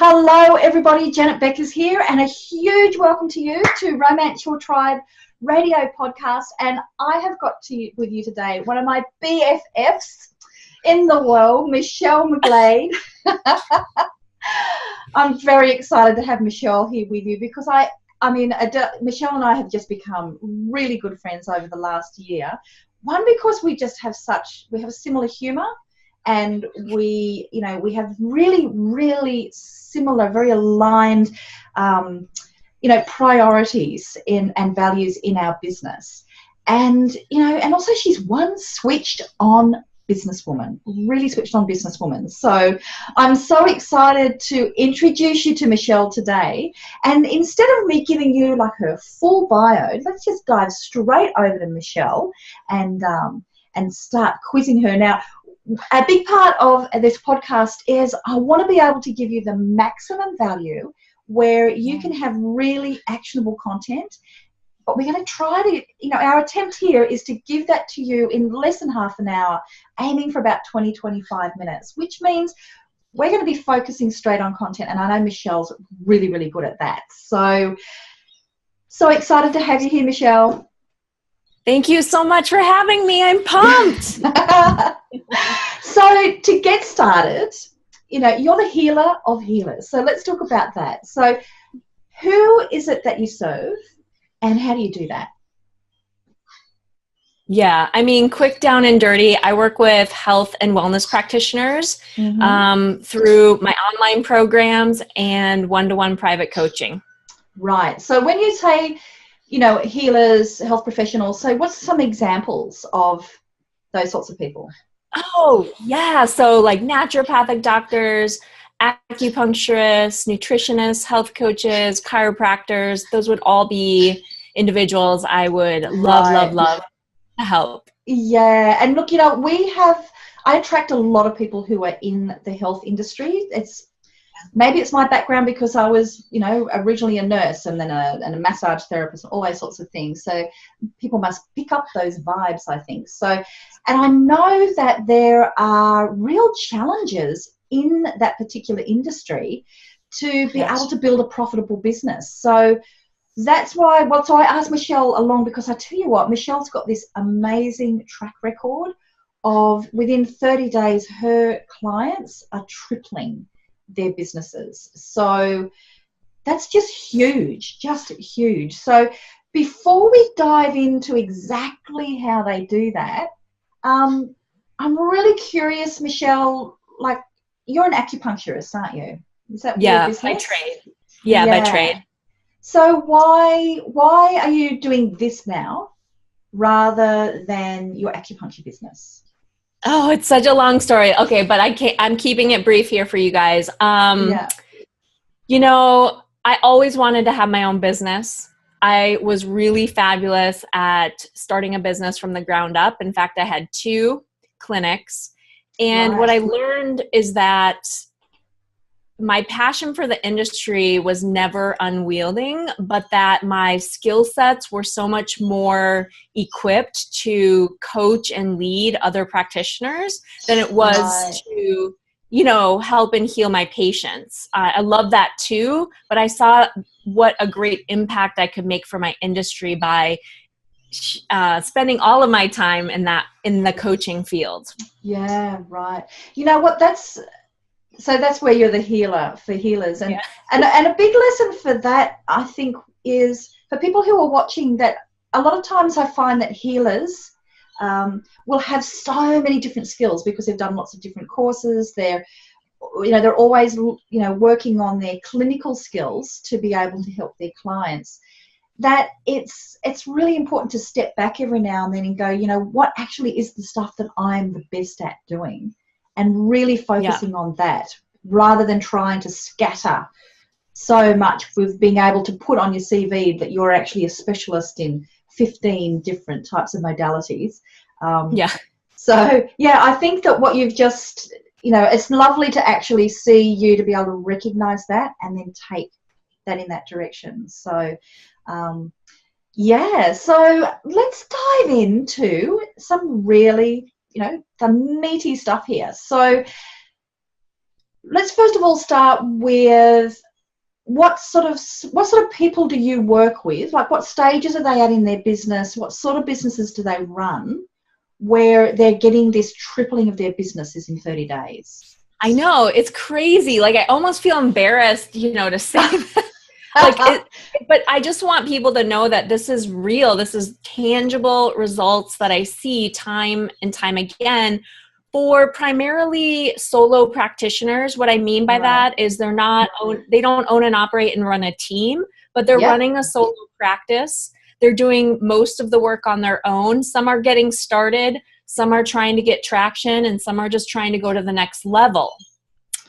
Hello everybody, Janet Beckers here, and a huge welcome to you to Romance Your Tribe radio podcast. And I have got with you today one of my BFFs in the world, Michelle McGlade. I'm very excited to have Michelle here with you because Michelle and I have just become really good friends over the last year. One, because we have a similar humour, and we have really similar, very aligned, priorities and values in our business. And also she's one switched on businesswoman, really switched on businesswoman. So I'm so excited to introduce you to Michelle today. And instead of me giving you like her full bio, let's just dive straight over to Michelle and start quizzing her. Now, a big part of this podcast is I want to be able to give you the maximum value where you can have really actionable content. But we're going to try to, our attempt here is to give that to you in less than half an hour, aiming for about 20-25 minutes, which means we're going to be focusing straight on content. And I know Michelle's really good at that. So excited to have you here, Michelle. Thank you so much for having me. I'm pumped. So to get started, you're the healer of healers. So let's talk about that. So who is it that you serve and how do you do that? Yeah, quick down and dirty. I work with health and wellness practitioners through my online programs and one-to-one private coaching. Right. So when you say healers, health professionals, so what's some examples of those sorts of people? Oh, yeah. So like naturopathic doctors, acupuncturists, nutritionists, health coaches, chiropractors, those would all be individuals I would love to help. Yeah. And look, I attract a lot of people who are in the health industry. Maybe it's my background because I was, originally a nurse and then a massage therapist, all those sorts of things. So people must pick up those vibes, I think. So, and I know that there are real challenges in that particular industry to be able to build a profitable business. So that's why, so I asked Michelle along because I tell you what, Michelle's got this amazing track record of within 30 days, her clients are tripling their businesses. So that's just huge. So before we dive into exactly how they do that, I'm really curious, Michelle, like you're an acupuncturist, aren't you? Is that your business? By trade. Yeah, by trade. So why are you doing this now rather than your acupuncture business? Oh, it's such a long story. Okay, but I'm keeping it brief here for you guys. I always wanted to have my own business. I was really fabulous at starting a business from the ground up. In fact, I had 2 clinics. And what I learned is that my passion for the industry was never unwielding, but that my skill sets were so much more equipped to coach and lead other practitioners than it was to, help and heal my patients. I love that too, but I saw what a great impact I could make for my industry by spending all of my time in the coaching field. Yeah, right. You know what, so that's where you're the healer for healers. And a big lesson for that, I think, is for people who are watching that a lot of times I find that healers will have so many different skills because they've done lots of different courses. They're always, working on their clinical skills to be able to help their clients. That it's really important to step back every now and then and go, what actually is the stuff that I'm the best at doing? And really focusing on that rather than trying to scatter so much with being able to put on your CV that you're actually a specialist in 15 different types of modalities. So, I think that what you've just, it's lovely to actually see you to be able to recognize that and then take that in that direction. So, so let's dive into some really the meaty stuff here. So let's first of all start with what sort of people do you work with? Like, what stages are they at in their business? What sort of businesses do they run where they're getting this tripling of their businesses in 30 days? I know, it's crazy. Like, I almost feel embarrassed, to say that. But I just want people to know that this is real. This is tangible results that I see time and time again for primarily solo practitioners. What I mean by that is they don't own and operate and run a team, but they're running a solo practice. They're doing most of the work on their own. Some are getting started, some are trying to get traction, and some are just trying to go to the next level.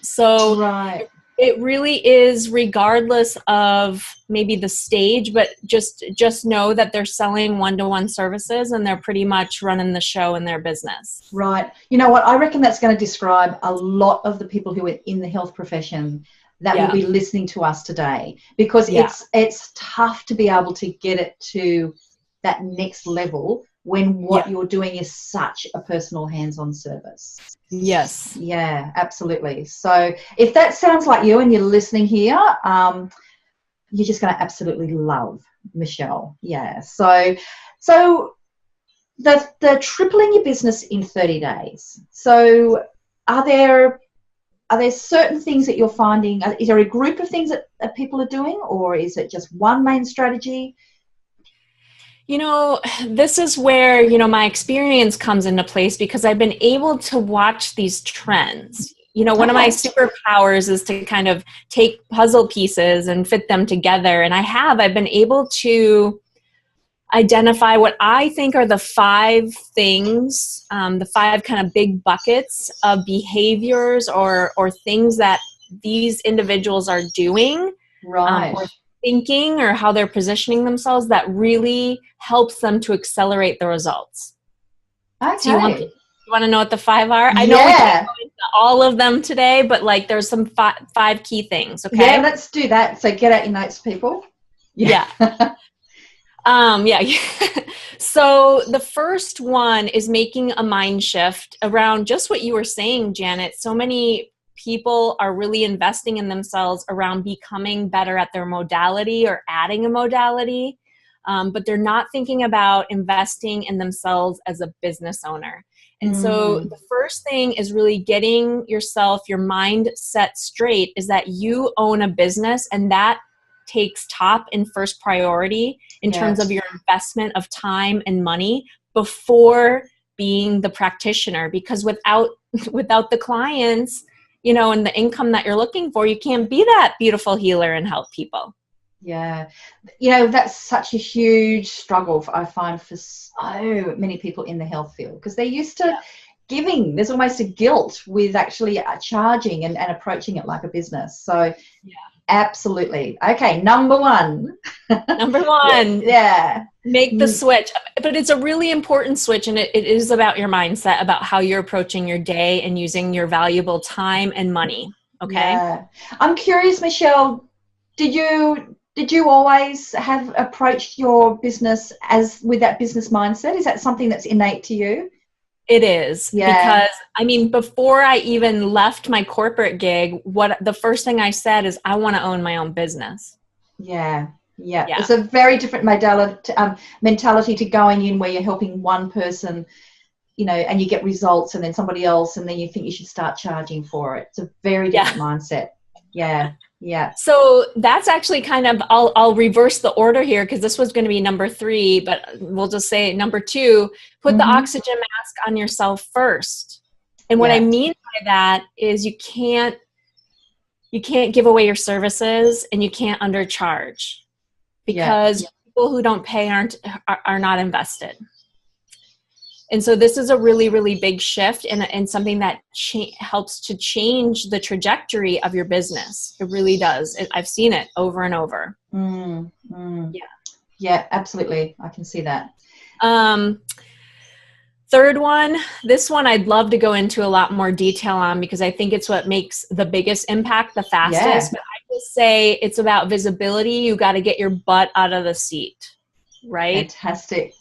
So it really is regardless of maybe the stage, but just know that they're selling one-to-one services and they're pretty much running the show in their business. Right. You know what? I reckon that's going to describe a lot of the people who are in the health profession that will be listening to us today, because it's tough to be able to get it to that next level when what you're doing is such a personal hands-on service. Yes. Yeah, absolutely. So if that sounds like you and you're listening here, you're just going to absolutely love Michelle. Yeah. So the tripling your business in 30 days. So are there certain things that you're finding? Is there a group of things that people are doing, or is it just one main strategy? This is where, my experience comes into place, because I've been able to watch these trends. One of my superpowers is to kind of take puzzle pieces and fit them together. And I've been able to identify what I think are the 5 things, the 5 kind of big buckets of behaviors or things that these individuals are doing. Right. Or thinking, or how they're positioning themselves, that really helps them to accelerate the results. Okay. So you want to know what the 5 are? I know we can't go into all of them today, but there's some 5 key things. Okay. Yeah, let's do that. So get out your notes, people. Yeah. So the first one is making a mind shift around just what you were saying, Janet. So many people are really investing in themselves around becoming better at their modality or adding a modality, but they're not thinking about investing in themselves as a business owner. And so the first thing is really getting your mind set straight, is that you own a business, and that takes top and first priority in terms of your investment of time and money before being the practitioner. Because without the clients, and the income that you're looking for, you can't be that beautiful healer and help people. Yeah. That's such a huge struggle, I find, for so many people in the health field, because they're used to giving. There's almost a guilt with actually charging and approaching it like a business. So absolutely. Okay. Number 1. Yeah. Make the switch. But it's a really important switch, and it is about your mindset, about how you're approaching your day and using your valuable time and money. Okay. Yeah. I'm curious, Michelle, did you always have approached your business with that business mindset? Is that something that's innate to you? It is. Because before I even left my corporate gig, the first thing I said is, I want to own my own business. Yeah. It's a very different mentality to going in where you're helping one person, and you get results, and then somebody else, and then you think you should start charging for it. It's a very different mindset. Yeah. So that's actually kind of, I'll reverse the order here, because this was going to be number 3, but we'll just say number 2, put the oxygen mask on yourself first. And what I mean by that is you can't give away your services, and you can't undercharge, because people who don't pay are not invested. And so this is a really, really big shift, and something that helps to change the trajectory of your business. It really does. I've seen it over and over. Yeah, absolutely. I can see that. Third one, this one I'd love to go into a lot more detail on, because I think it's what makes the biggest impact the fastest. But I would say it's about visibility. You got to get your butt out of the seat, right? Fantastic.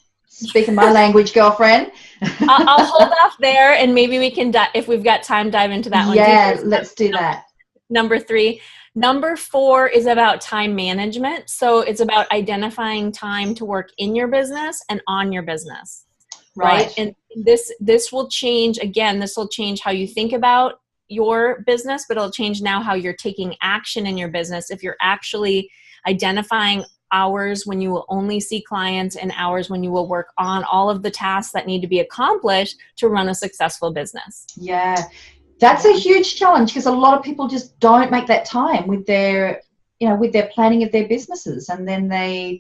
Speaking my language, girlfriend. I'll hold off there, and maybe we can, if we've got time, dive into that one. Yeah, let's do that. Number 3. Number 4 is about time management. So it's about identifying time to work in your business and on your business. Right? And this will change, again, this will change how you think about your business, but it'll change now how you're taking action in your business. If you're actually identifying hours when you will only see clients and hours when you will work on all of the tasks that need to be accomplished to run a successful business. Yeah, that's a huge challenge, because a lot of people just don't make that time with their, with their planning of their businesses, and then they're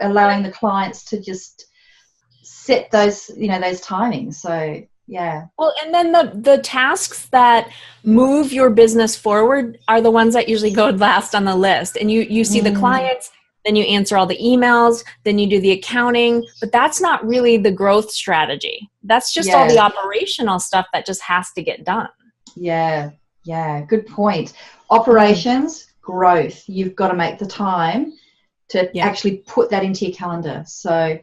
allowing the clients to just set those, those timings. So yeah. Well, and then the tasks that move your business forward are the ones that usually go last on the list. And you see the clients, then you answer all the emails, then you do the accounting, but that's not really the growth strategy. That's just all the operational stuff that just has to get done. Yeah. Good point. Operations, growth. You've got to make the time to actually put that into your calendar. So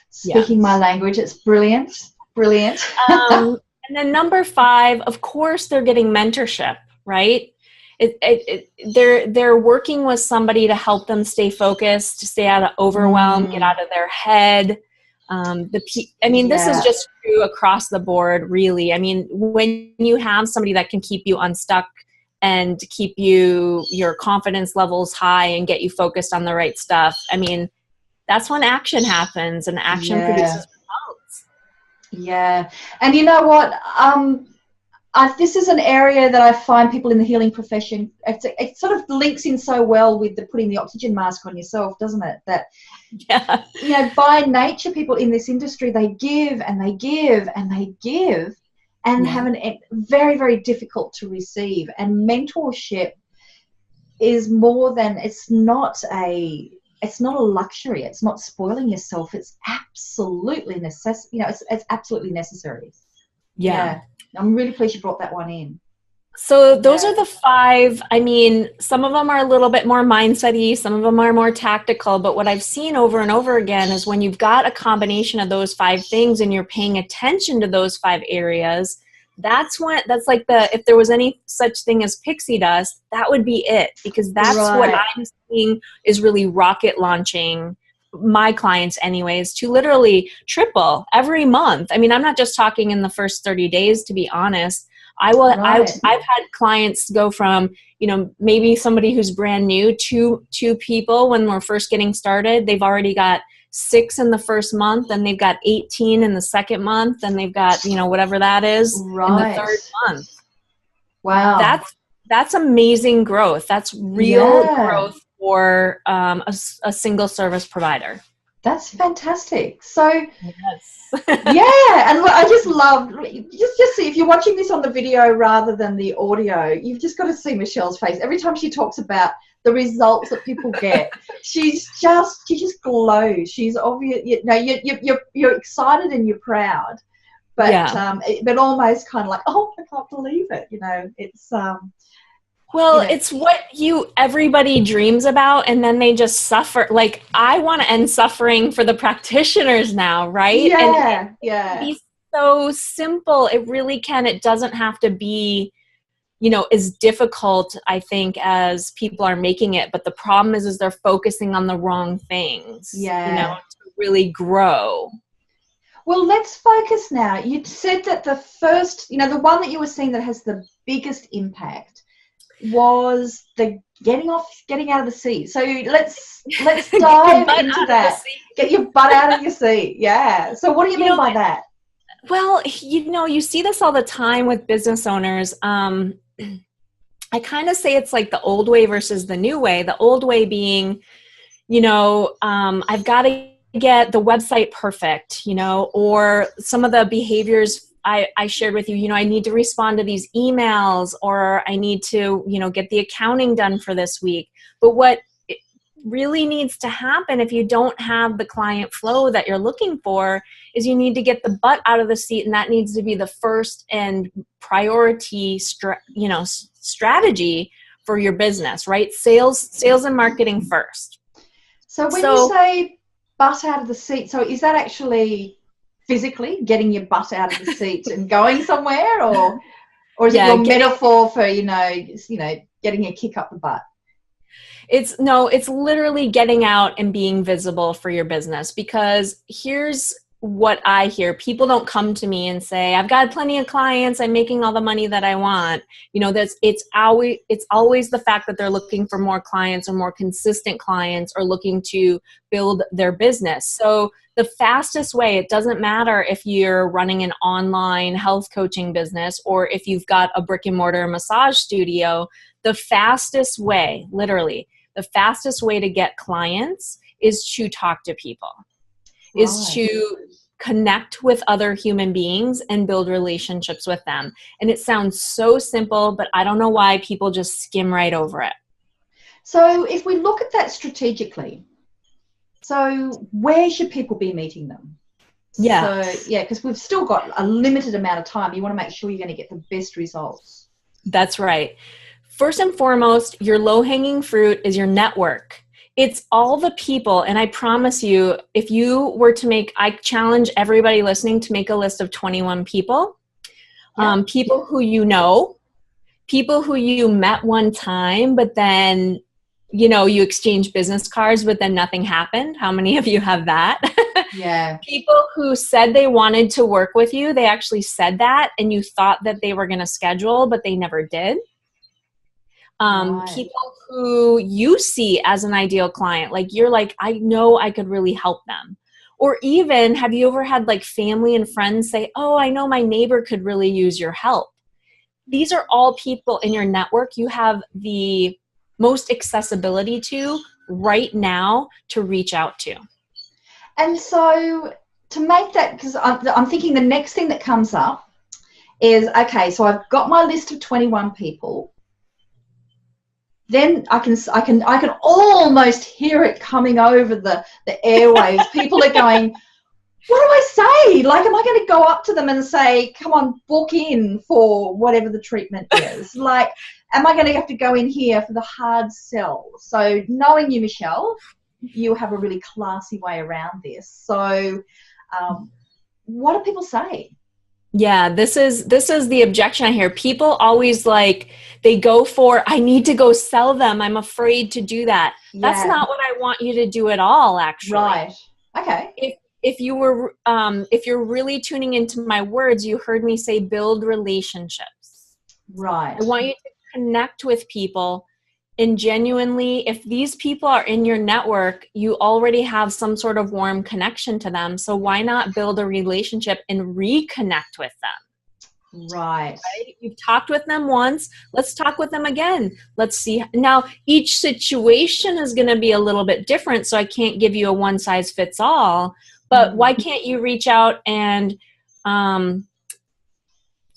speaking my language, it's brilliant. And then number 5, of course, they're getting mentorship, right? They're working with somebody to help them stay focused, to stay out of overwhelm, get out of their head. This is just true across the board, really. I mean, when you have somebody that can keep you unstuck and keep your confidence levels high and get you focused on the right stuff, I mean, that's when action happens, and action produces results. Yeah. And you know what? This is an area that I find people in the healing profession, it sort of links in so well with the putting the oxygen mask on yourself, doesn't it? That, by nature, people in this industry, they give and they give and they give and have very, very difficult to receive. And mentorship is more than, it's not a luxury. It's not spoiling yourself. It's absolutely it's absolutely necessary. Yeah. I'm really pleased you brought that one in. So those are the 5. I mean, some of them are a little bit more mindset-y, some of them are more tactical, but what I've seen over and over again is when you've got a combination of those 5 things and you're paying attention to those 5 areas, that's like if there was any such thing as pixie dust, that would be it, because that's what I'm seeing is really rocket launching my clients anyways to literally triple every month. I mean, I'm not just talking in the first 30 days, to be honest. I've had clients go from, maybe somebody who's brand new to 2 people when we're first getting started. They've already got 6 in the first month, and they've got 18 in the second month, and they've got, whatever that is in the third month. Wow. That's amazing growth. That's real growth for a single service provider. That's fantastic. So, and I just love, just see, if you're watching this on the video rather than the audio, you've just got to see Michelle's face. Every time she talks about the results that people get, she just glows. She's obvious, you're excited and you're proud, but almost kind of like, oh, I can't believe it. It's it's what everybody dreams about, and then they just suffer. Like, I want to end suffering for the practitioners now, right? And it's so simple. It really can. It doesn't have to be, as difficult, I think, as people are making it. But the problem is they're focusing on the wrong things, to really grow. Well, let's focus now. You said that the first, the one that you were seeing that has the biggest impact was the getting out of the seat. So let's dive into that. Get your butt out of your seat. Yeah. So what do you mean by that? Well, you see this all the time with business owners. I kind of say it's like the old way versus the new way. The old way being, I've got to get the website perfect, or some of the behaviors I shared with you, I need to respond to these emails, or I need to, get the accounting done for this week. But what really needs to happen if you don't have the client flow that you're looking for is you need to get the butt out of the seat, and that needs to be the first and priority, strategy for your business, right? Sales and marketing first. So when you say butt out of the seat. So is that actually physically getting your butt out of the seat and going somewhere, or is it your metaphor for, getting a kick up the butt? It's literally getting out and being visible for your business, because here's what I hear. People don't come to me and say, I've got plenty of clients, I'm making all the money that I want. It's always the fact that they're looking for more clients or more consistent clients, or looking to build their business. So the fastest way, it doesn't matter if you're running an online health coaching business or if you've got a brick and mortar massage studio, the fastest way, literally, the fastest way to get clients is to talk to people, is to connect with other human beings and build relationships with them. And it sounds so simple, but I don't know why people just skim right over it. So if we look at that strategically, so where should people be meeting them? Yeah. So, because we've still got a limited amount of time. You want to make sure you're going to get the best results. That's right. First and foremost, your low-hanging fruit is your network. It's all the people. And I promise you, if you were to I challenge everybody listening to make a list of 21 people, people who you know, people who you met one time, but then, you exchange business cards, but then nothing happened. How many of you have that? Yeah. People who said they wanted to work with you, they actually said that, and you thought that they were going to schedule, but they never did. People who you see as an ideal client, like you're like, I know I could really help them. Or even, have you ever had like family and friends say, oh, I know my neighbor could really use your help. These are all people in your network you have the most accessibility to right now to reach out to. And so to make that, because I'm thinking the next thing that comes up is, okay, so I've got my list of 21 people. Then I can almost hear it coming over the airwaves. People are going, what do I say? Like, am I going to go up to them and say, come on, book in for whatever the treatment is? Like, am I going to have to go in here for the hard sell? So knowing you, Michelle, you have a really classy way around this. So what do people say? Yeah, this is the objection I hear. People always they go for, I need to go sell them. I'm afraid to do that. Yeah. That's not what I want you to do at all, actually. Right. Okay. If you're really tuning into my words, you heard me say build relationships. Right. I want you to connect with people. And genuinely, if these people are in your network, you already have some sort of warm connection to them. So why not build a relationship and reconnect with them? Right. You've talked with them once. Let's talk with them again. Let's see. Now, each situation is going to be a little bit different, so I can't give you a one size fits all. But why can't you reach out and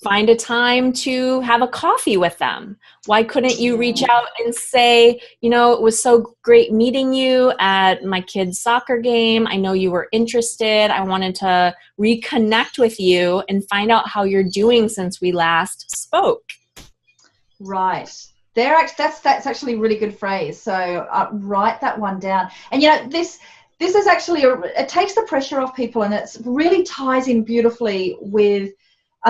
find a time to have a coffee with them? Why couldn't you reach out and say, it was so great meeting you at my kid's soccer game. I know you were interested. I wanted to reconnect with you and find out how you're doing since we last spoke. Right. That's actually a really good phrase. So write that one down. And this is actually it takes the pressure off people, and it really ties in beautifully with,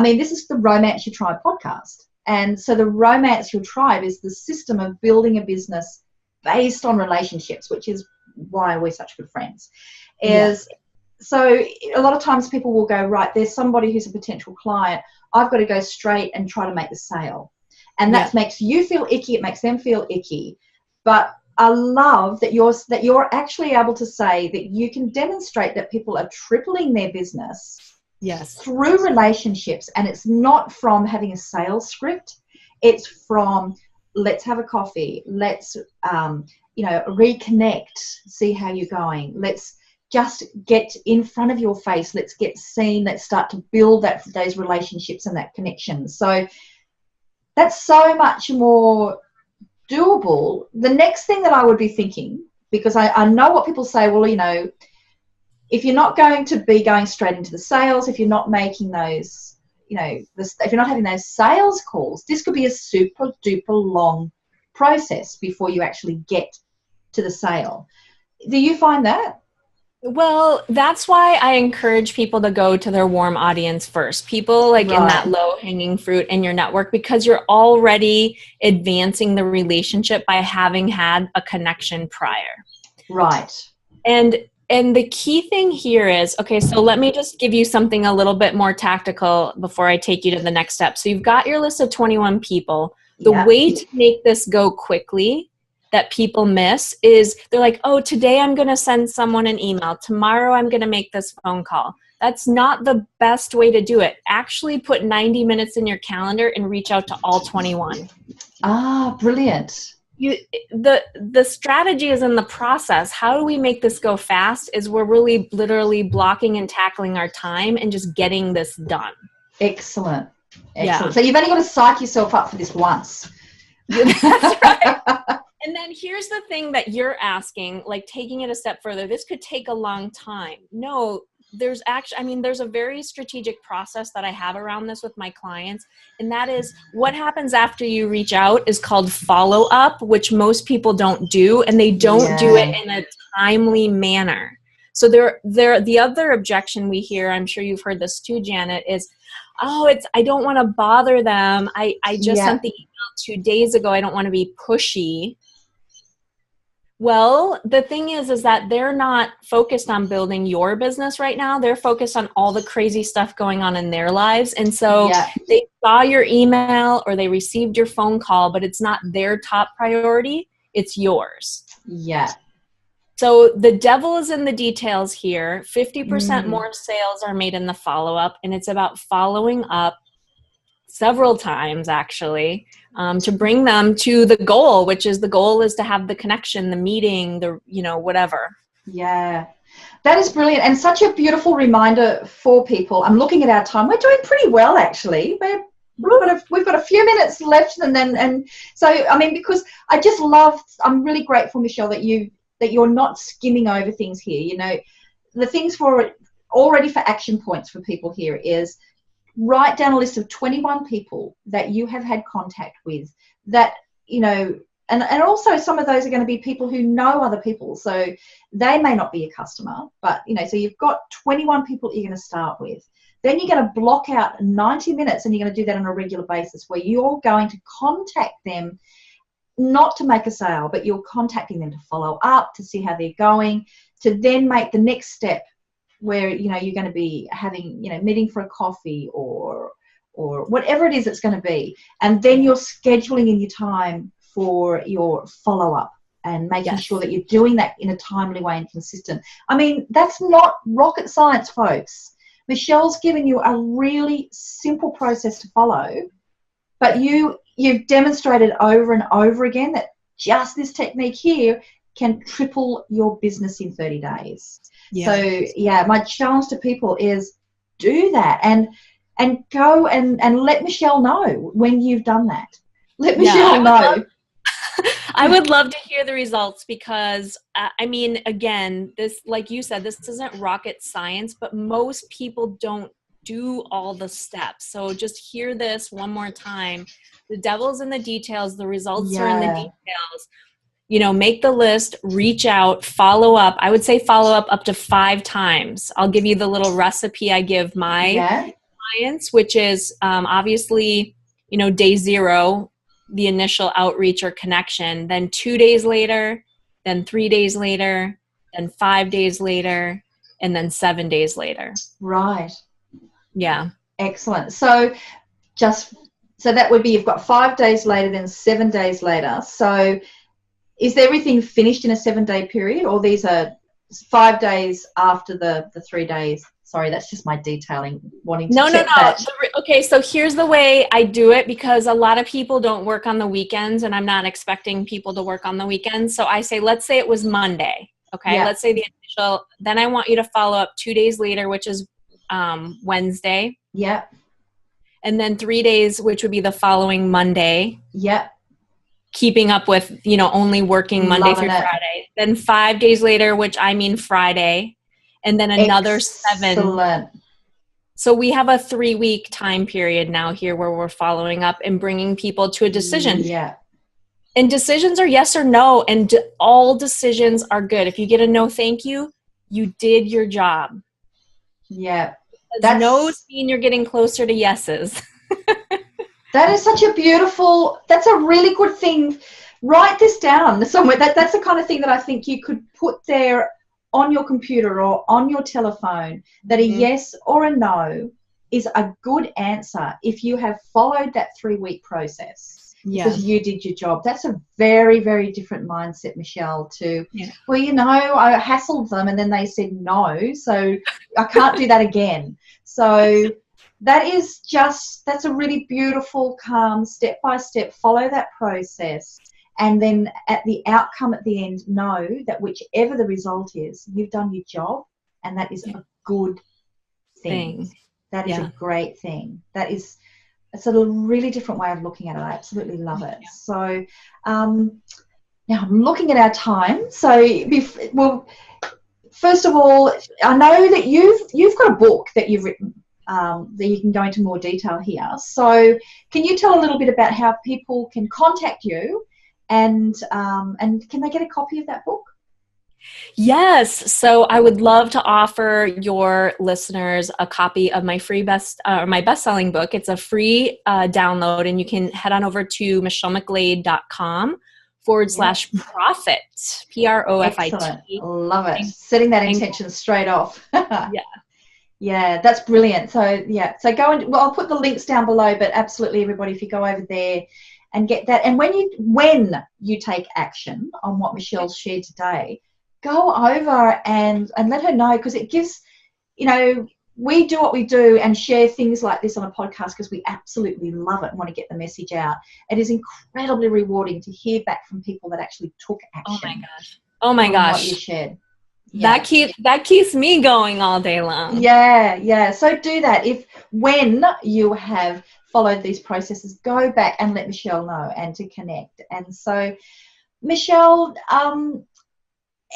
this is the Romance Your Tribe podcast. And so the Romance Your Tribe is the system of building a business based on relationships, which is why we're such good friends. So a lot of times people will go, right, there's somebody who's a potential client. I've got to go straight and try to make the sale. And that makes you feel icky. It makes them feel icky. But I love that you're actually able to say that you can demonstrate that people are tripling their business through relationships, and it's not from having a sales script. It's from, let's have a coffee, let's reconnect, see how you're going, let's just get in front of your face, let's get seen, let's start to build those relationships and that connection. So that's so much more doable. The next thing that I would be thinking, because I know what people say, well, if you're not going to be going straight into the sales, if you're not making those, if you're not having those sales calls, this could be a super duper long process before you actually get to the sale. Do you find that? Well, that's why I encourage people to go to their warm audience first. People like in that Right. low hanging fruit in your network, because you're already advancing the relationship by having had a connection prior. Right. And the key thing here is, okay, so let me just give you something a little bit more tactical before I take you to the next step. So you've got your list of 21 people. The Yeah. way to make this go quickly that people miss is they're like, oh, today I'm going to send someone an email. Tomorrow I'm going to make this phone call. That's not the best way to do it. Actually put 90 minutes in your calendar and reach out to all 21. Ah, brilliant. The strategy is in the process. How do we make this go fast is we're really literally blocking and tackling our time and just getting this done. Excellent. Yeah. So you've only got to psych yourself up for this once. That's right. And then here's the thing that you're asking, like taking it a step further. This could take a long time. No, there's a very strategic process that I have around this with my clients. And that is what happens after you reach out is called follow up, which most people don't do. And they don't do it in a timely manner. So the other objection we hear, I'm sure you've heard this too, Janet, is, I don't want to bother them. I just sent the email 2 days ago. I don't want to be pushy. Well, the thing is that they're not focused on building your business right now. They're focused on all the crazy stuff going on in their lives. And so they saw your email or they received your phone call, but it's not their top priority. It's yours. Yeah. So the devil is in the details here. 50% more sales are made in the follow-up, and it's about following up several times actually, to bring them to the goal, which is the goal is to have the connection, the meeting, whatever. Yeah, that is brilliant and such a beautiful reminder for people. I'm looking at our time. We're doing pretty well, actually. We've got a few minutes left, and so I mean, because I'm really grateful, Michelle, that you're not skimming over things here. You know, the things for action points for people here is write down a list of 21 people that you have had contact with that, and also some of those are going to be people who know other people. So they may not be a customer, but, so you've got 21 people you're going to start with. Then you're going to block out 90 minutes and you're going to do that on a regular basis where you're going to contact them, not to make a sale, but you're contacting them to follow up, to see how they're going, to then make the next step where you're going to be having meeting for a coffee or whatever it is it's going to be, and then you're scheduling in your time for your follow-up and making sure that you're doing that in a timely way and consistent. I mean, that's not rocket science, folks. Michelle's given you a really simple process to follow, but you've demonstrated over and over again that just this technique here can triple your business in 30 days. Yeah. So, my challenge to people is do that and go and let Michelle know when you've done that. Let Michelle know. I would love to hear the results because, again, this, like you said, this isn't rocket science, but most people don't do all the steps. So just hear this one more time. The devil's in the details. The results are in the details. Make the list, reach out, follow up. I would say follow up to 5 times. I'll give you the little recipe I give my clients, which is obviously, day 0, the initial outreach or connection, then 2 days later, then 3 days later, then 5 days later, and then 7 days later. Right. Yeah. Excellent. So that would be, you've got 5 days later, then 7 days later. So is everything finished in a 7-day period, or these are 5 days after the 3 days? Sorry, that's just my detailing, wanting to check that. Okay, so here's the way I do it, because a lot of people don't work on the weekends, and I'm not expecting people to work on the weekends. So I say, let's say it was Monday. Okay, let's say the initial, then I want you to follow up 2 days later, which is Wednesday. Yeah. And then 3 days, which would be the following Monday. Yeah. Keeping up with, only working Monday through Friday. Then 5 days later, which I mean Friday. And then another 7. So we have a 3-week time period now here where we're following up and bringing people to a decision. Yeah. And decisions are yes or no. And all decisions are good. If you get a no, thank you, you did your job. Yeah. There's no sign you're getting closer to yeses. That is such a beautiful, that's a really good thing. Write this down somewhere. That's the kind of thing that I think you could put there on your computer or on your telephone, that a yes or a no is a good answer if you have followed that 3-week process. Because you did your job. That's a very, very different mindset, Michelle, to, well, you know, I hassled them and then they said no, so I can't do that again. So that's a really beautiful, calm, step-by-step, follow that process. And then at the outcome at the end, know that whichever the result is, you've done your job, and that is a good thing. That is a great thing. It's a really different way of looking at it. I absolutely love it. So now I'm looking at our time. So, well, first of all, I know that you've got a book that you've written that you can go into more detail here. So can you tell a little bit about how people can contact you, and can they get a copy of that book? Yes. So I would love to offer your listeners a copy of my free my best-selling book. It's a free download, and you can head on over to michellmcglade.com/profit, PROFIT. Excellent. Love it. Setting that intention straight off. Yeah, that's brilliant. So so go and, well, I'll put the links down below, but absolutely everybody, if you go over there and get that, and when you take action on what Michelle shared today, go over and let her know, because it gives, you know, we do what we do and share things like this on a podcast because we absolutely love it and want to get the message out. It is incredibly rewarding to hear back from people that actually took action. Oh my gosh. What you shared. That keeps me going all day long. Yeah. So do that. When you have followed these processes, go back and let Michelle know and to connect. And so, Michelle,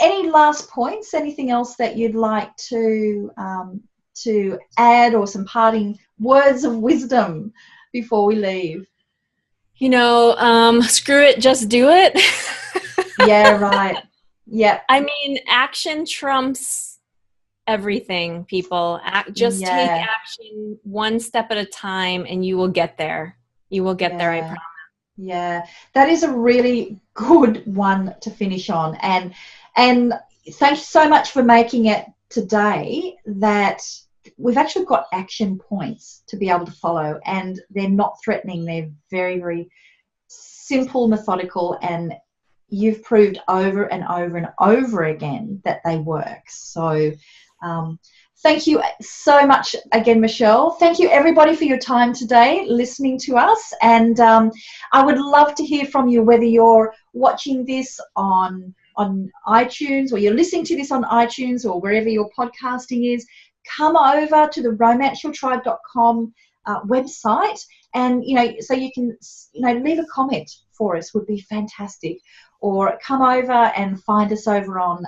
any last points? Anything else that you'd like to add, or some parting words of wisdom before we leave? You know, screw it, just do it. Yeah, right. Yeah. I mean, action trumps everything, people. Just take action one step at a time, and you will get there. You will get there, I promise. Yeah, that is a really good one to finish on. And thank you so much for making it today, that we've actually got action points to be able to follow, and they're not threatening. They're very, very simple, methodical, and you've proved over and over and over again that they work. So thank you so much again, Michelle. Thank you, everybody, for your time today listening to us. And I would love to hear from you, whether you're watching this on iTunes, or you're listening to this on iTunes, or wherever your podcasting is. Come over to the romanceyourtribe.com website, and so you can leave a comment for us. Would be fantastic. Or come over and find us over on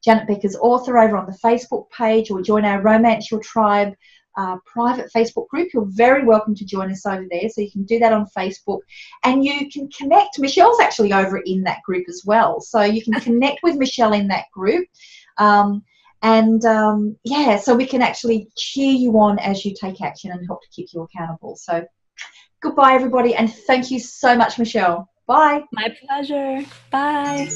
Janet Beckers Author over on the Facebook page, or join our Romance Your Tribe private Facebook group. You're very welcome to join us over there. So you can do that on Facebook, and you can connect. Michelle's actually over in that group as well. So you can connect with Michelle in that group. So we can actually cheer you on as you take action and help to keep you accountable. So goodbye, everybody, and thank you so much, Michelle. Bye. My pleasure. Bye.